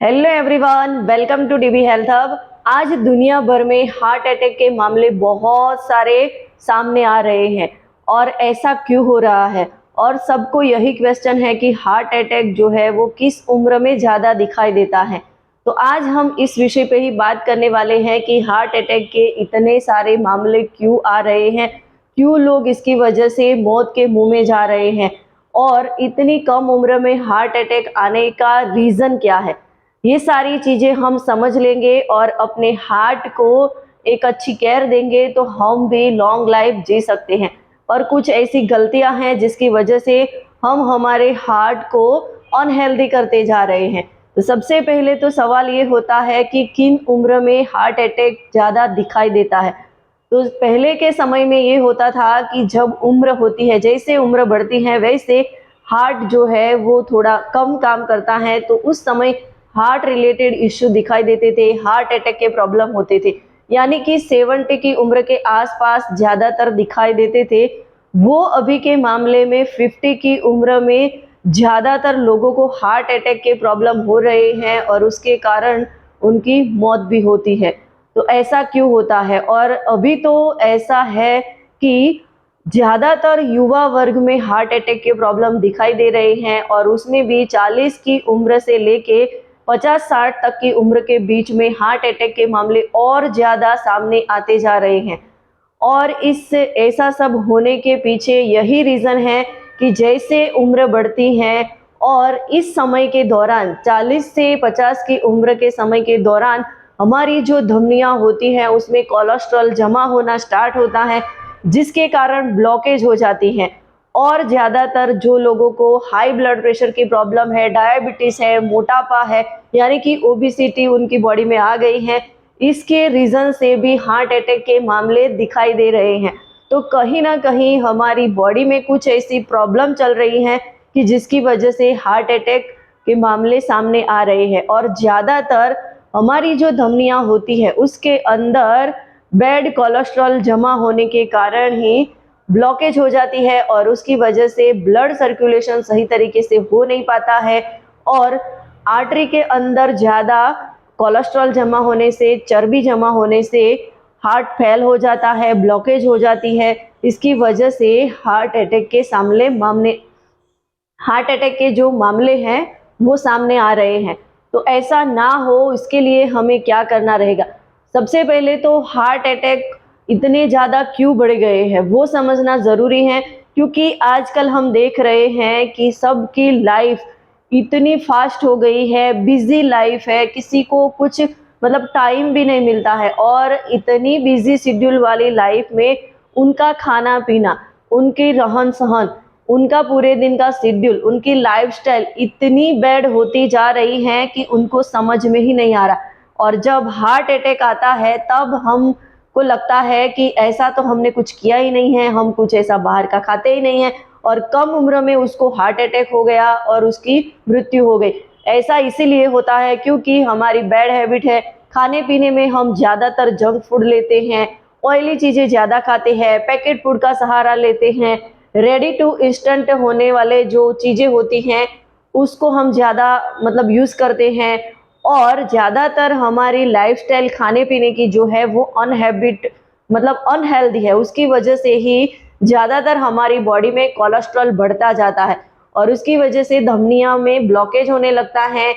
Hello everyone, welcome to DB health hub. आज दुनिया भर में हार्ट अटैक के मामले बहुत सारे सामने आ रहे हैं और ऐसा क्यों हो रहा है। और सबको यही क्वेश्चन है कि हार्ट अटैक जो है वो किस उम्र में ज़्यादा दिखाई देता है। तो आज हम इस विषय पे ही बात करने वाले हैं कि हार्ट अटैक के इतने सारे मामले क्यों आ रहे हैं, क्यों लोग इसकी वजह से मौत के मुंह में जा रहे हैं और इतनी कम उम्र में हार्ट अटैक आने का रीज़न क्या है। ये सारी चीज़ें हम समझ लेंगे और अपने हार्ट को एक अच्छी केयर देंगे तो हम भी लॉन्ग लाइफ जी सकते हैं। और कुछ ऐसी गलतियां हैं जिसकी वजह से हम हमारे हार्ट को अनहेल्दी करते जा रहे हैं। तो सबसे पहले तो सवाल ये होता है कि किन उम्र में हार्ट अटैक ज़्यादा दिखाई देता है। तो पहले के समय में ये होता था कि जब उम्र होती है, जैसे उम्र बढ़ती है वैसे हार्ट जो है वो थोड़ा कम काम करता है, तो उस समय हार्ट रिलेटेड इश्यू दिखाई देते थे, हार्ट अटैक के प्रॉब्लम होते थे। यानी कि 70 की उम्र के आसपास ज़्यादातर दिखाई देते थे। वो अभी के मामले में 50 की उम्र में ज़्यादातर लोगों को हार्ट अटैक के प्रॉब्लम हो रहे हैं और उसके कारण उनकी मौत भी होती है। तो ऐसा क्यों होता है? और अभी तो ऐसा है कि ज़्यादातर युवा वर्ग में हार्ट अटैक के प्रॉब्लम दिखाई दे रहे हैं और उसमें भी 40 की उम्र से लेके 50-60 तक की उम्र के बीच में हार्ट अटैक के मामले और ज़्यादा सामने आते जा रहे हैं। और इस ऐसा सब होने के पीछे यही रीज़न है कि जैसे उम्र बढ़ती है और इस समय के दौरान 40 से 50 की उम्र के समय के दौरान हमारी जो धमनियाँ होती हैं उसमें कोलेस्ट्रॉल जमा होना स्टार्ट होता है, जिसके कारण ब्लॉकेज हो जाती है। और ज़्यादातर जो लोगों को हाई ब्लड प्रेशर की प्रॉब्लम है, डायबिटीज़ है, मोटापा है, यानी कि ओबेसिटी उनकी बॉडी में आ गई है, इसके रीज़न से भी हार्ट अटैक के मामले दिखाई दे रहे हैं। तो कहीं ना कहीं हमारी बॉडी में कुछ ऐसी प्रॉब्लम चल रही है कि जिसकी वजह से हार्ट अटैक के मामले सामने आ रहे हैं। और ज़्यादातर हमारी जो धमनियाँ होती है उसके अंदर बैड कोलेस्ट्रॉल जमा होने के कारण ही ब्लॉकेज हो जाती है और उसकी वजह से ब्लड सर्कुलेशन सही तरीके से हो नहीं पाता है और आर्टरी के अंदर ज़्यादा कोलेस्ट्रॉल जमा होने से, चर्बी जमा होने से हार्ट फेल हो जाता है, ब्लॉकेज हो जाती है। इसकी वजह से हार्ट अटैक के जो मामले हैं वो सामने आ रहे हैं। तो ऐसा ना हो, इसके लिए हमें क्या करना रहेगा? सबसे पहले तो हार्ट अटैक इतने ज़्यादा क्यों बढ़ गए हैं वो समझना ज़रूरी है, क्योंकि आजकल हम देख रहे हैं कि सबकी लाइफ इतनी फास्ट हो गई है, बिजी लाइफ है, किसी को कुछ मतलब टाइम भी नहीं मिलता है। और इतनी बिजी शेड्यूल वाली लाइफ में उनका खाना पीना, उनकी रहन सहन, उनका पूरे दिन का शेड्यूल, उनकी लाइफस्टाइल इतनी बैड होती जा रही है कि उनको समझ में ही नहीं आ रहा। और जब हार्ट अटैक आता है तब हमको लगता है कि ऐसा तो हमने कुछ किया ही नहीं है, हम कुछ ऐसा बाहर का खाते ही नहीं है, और कम उम्र में उसको हार्ट अटैक हो गया और उसकी मृत्यु हो गई। ऐसा इसीलिए होता है क्योंकि हमारी बैड हैबिट है, खाने पीने में हम ज़्यादातर जंक फूड लेते हैं, ऑयली चीज़ें ज़्यादा खाते हैं, पैकेट फूड का सहारा लेते हैं, रेडी टू इंस्टेंट होने वाले जो चीज़ें होती हैं उसको हम ज़्यादा मतलब यूज़ करते हैं। और ज़्यादातर हमारी लाइफस्टाइल खाने पीने की जो है वो अनहैबिट मतलब अनहेल्दी है, उसकी वजह से ही ज़्यादातर हमारी बॉडी में कोलेस्ट्रॉल बढ़ता जाता है और उसकी वजह से धमनियों में ब्लॉकेज होने लगता है,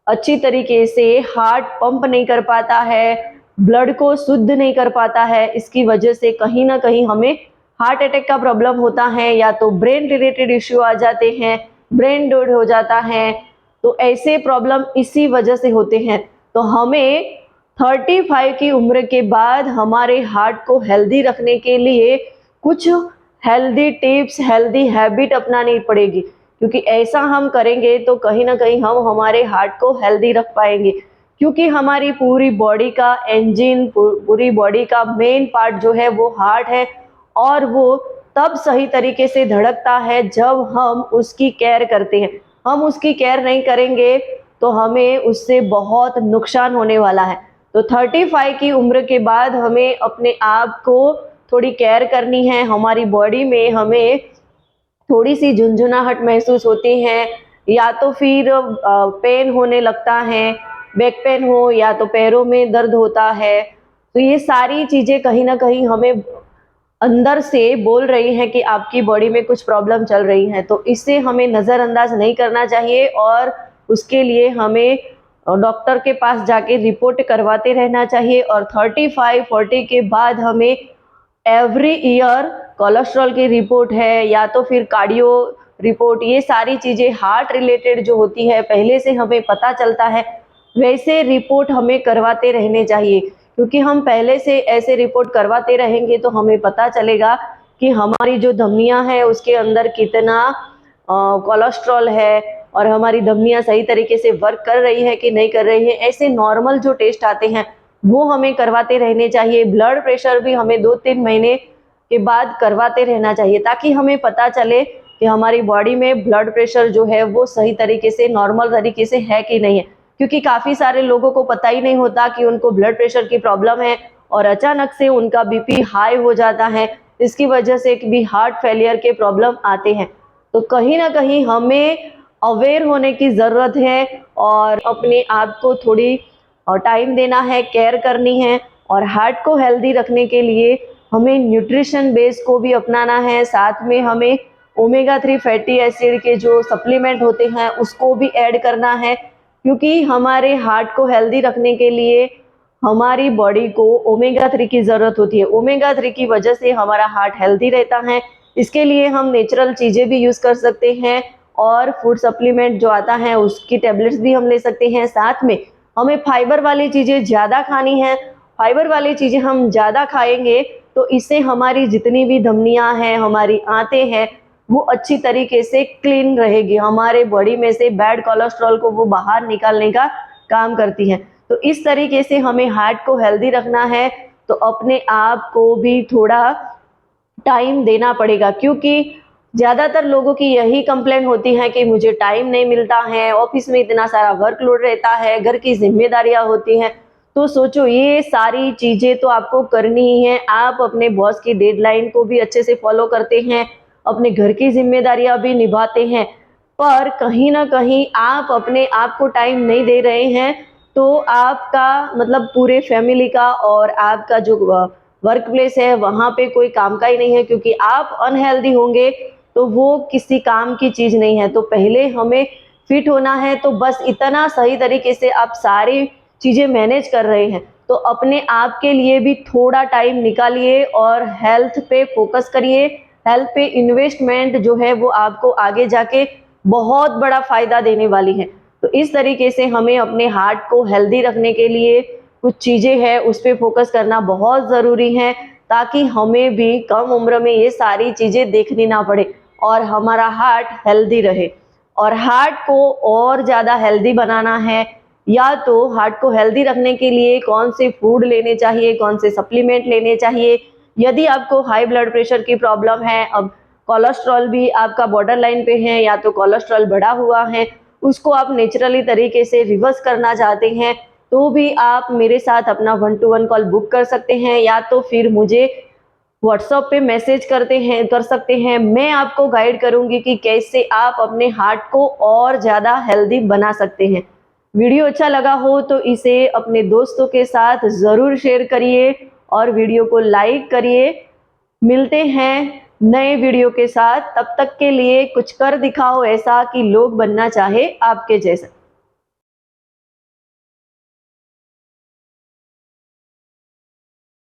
अच्छी तरीके से हार्ट पंप नहीं कर पाता है, ब्लड को शुद्ध नहीं कर पाता है। इसकी वजह से कहीं ना कहीं हमें हार्ट अटैक का प्रॉब्लम होता है, या तो ब्रेन रिलेटेड इश्यू आ जाते हैं, ब्रेन डेड हो जाता है। तो ऐसे प्रॉब्लम इसी वजह से होते हैं। तो हमें 35 की उम्र के बाद हमारे हार्ट को हेल्दी रखने के लिए कुछ हेल्दी टिप्स, हेल्दी हैबिट अपनानी पड़ेगी, क्योंकि ऐसा हम करेंगे तो कहीं ना कहीं हम हमारे हार्ट को हेल्दी रख पाएंगे। क्योंकि हमारी पूरी बॉडी का इंजन, पूरी बॉडी का मेन पार्ट जो है वो हार्ट है और वो तब सही तरीके से धड़कता है जब हम उसकी केयर करते हैं। हम उसकी केयर नहीं करेंगे तो हमें उससे बहुत नुकसान होने वाला है। तो 35 की उम्र के बाद हमें अपने आप को थोड़ी केयर करनी है। हमारी बॉडी में हमें थोड़ी सी झुंझुनाहट महसूस होती है, या तो फिर पेन होने लगता है, बैक पेन हो या तो पैरों में दर्द होता है, तो ये सारी चीज़ें कहीं न कहीं हमें अंदर से बोल रही हैं कि आपकी बॉडी में कुछ प्रॉब्लम चल रही है। तो इसे हमें नज़रअंदाज नहीं करना चाहिए और उसके लिए हमें डॉक्टर के पास जाके रिपोर्ट करवाते रहना चाहिए। और 35-40 के बाद हमें एवरी ईयर कोलेस्ट्रॉल की रिपोर्ट है या तो फिर कार्डियो रिपोर्ट, ये सारी चीज़ें हार्ट रिलेटेड जो होती है पहले से हमें पता चलता है, वैसे रिपोर्ट हमें करवाते रहने चाहिए। क्योंकि हम पहले से ऐसे रिपोर्ट करवाते रहेंगे तो हमें पता चलेगा कि हमारी जो धमनियां हैं उसके अंदर कितना कोलेस्ट्रॉल है और हमारी धमनियां सही तरीके से वर्क कर रही है कि नहीं कर रही है। ऐसे नॉर्मल जो टेस्ट आते हैं वो हमें करवाते रहने चाहिए। ब्लड प्रेशर भी हमें 2-3 महीने के बाद करवाते रहना चाहिए ताकि हमें पता चले कि हमारी बॉडी में ब्लड प्रेशर जो है वो सही तरीके से नॉर्मल तरीके से है कि नहीं है। क्योंकि काफ़ी सारे लोगों को पता ही नहीं होता कि उनको ब्लड प्रेशर की प्रॉब्लम है और अचानक से उनका बीपी हाई हो जाता है, इसकी वजह से भी हार्ट फेलियर के प्रॉब्लम आते हैं। तो कहीं ना कहीं हमें अवेयर होने की ज़रूरत है और अपने आप को थोड़ी टाइम देना है, केयर करनी है। और हार्ट को हेल्दी रखने के लिए हमें न्यूट्रिशन बेस को भी अपनाना है, साथ में हमें ओमेगा 3 फैटी एसिड के जो सप्लीमेंट होते हैं उसको भी ऐड करना है। क्योंकि हमारे हार्ट को हेल्दी रखने के लिए हमारी बॉडी को ओमेगा 3 की ज़रूरत होती है। ओमेगा 3 की वजह से हमारा हार्ट हेल्दी रहता है। इसके लिए हम नेचुरल चीज़ें भी यूज़ कर सकते हैं और फूड सप्लीमेंट जो आता है उसकी टेबलेट्स भी हम ले सकते हैं। साथ में हमें फाइबर वाली चीज़ें ज़्यादा खानी है। फाइबर वाली चीज़ें हम ज़्यादा खाएंगे तो इससे हमारी जितनी भी धमनियाँ हैं, हमारी आंतें हैं, वो अच्छी तरीके से क्लीन रहेगी। हमारे बॉडी में से बैड कोलेस्ट्रॉल को वो बाहर निकालने का काम करती है। तो इस तरीके से हमें हार्ट को हेल्दी रखना है, तो अपने आप को भी थोड़ा टाइम देना पड़ेगा। क्योंकि ज़्यादातर लोगों की यही कंप्लेंट होती है कि मुझे टाइम नहीं मिलता है, ऑफिस में इतना सारा वर्कलोड रहता है, घर की जिम्मेदारियां होती हैं। तो सोचो ये सारी चीज़ें तो आपको करनी ही है। आप अपने बॉस की डेडलाइन को भी अच्छे से फॉलो करते हैं, अपने घर की जिम्मेदारियां भी निभाते हैं, पर कहीं ना कहीं आप अपने आप को टाइम नहीं दे रहे हैं। तो आपका मतलब पूरे फैमिली का और आपका जो वर्क प्लेस है वहाँ पे कोई काम का ही नहीं है। क्योंकि आप अनहेल्दी होंगे तो वो किसी काम की चीज़ नहीं है। तो पहले हमें फिट होना है, तो बस इतना सही तरीके से आप सारी चीज़ें मैनेज कर रहे हैं तो अपने आप के लिए भी थोड़ा टाइम निकालिए और हेल्थ पे फोकस करिए। हेल्थ पे इन्वेस्टमेंट जो है वो आपको आगे जाके बहुत बड़ा फायदा देने वाली है। तो इस तरीके से हमें अपने हार्ट को हेल्दी रखने के लिए कुछ चीज़ें हैं उस पर फोकस करना बहुत ज़रूरी है, ताकि हमें भी कम उम्र में ये सारी चीज़ें देखनी ना पड़े और हमारा हार्ट हेल्दी रहे। और हार्ट को और ज़्यादा हेल्दी बनाना है, या तो हार्ट को हेल्दी रखने के लिए कौन से फूड लेने चाहिए, कौन से सप्लीमेंट लेने चाहिए। यदि आपको हाई ब्लड प्रेशर की प्रॉब्लम है, अब कोलेस्ट्रॉल भी आपका बॉर्डर लाइन पे है या तो कोलेस्ट्रॉल बढ़ा हुआ है, उसको आप नेचुरली तरीके से रिवर्स करना चाहते हैं, तो भी आप मेरे साथ अपना 1-to-1 कॉल बुक कर सकते हैं या तो फिर मुझे व्हाट्सएप पे मैसेज कर सकते हैं। मैं आपको गाइड करूंगी कि कैसे आप अपने हार्ट को और ज़्यादा हेल्दी बना सकते हैं। वीडियो अच्छा लगा हो तो इसे अपने दोस्तों के साथ ज़रूर शेयर करिए और वीडियो को लाइक करिए। मिलते हैं नए वीडियो के साथ, तब तक के लिए कुछ कर दिखाओ ऐसा कि लोग बनना चाहे आपके जैसा।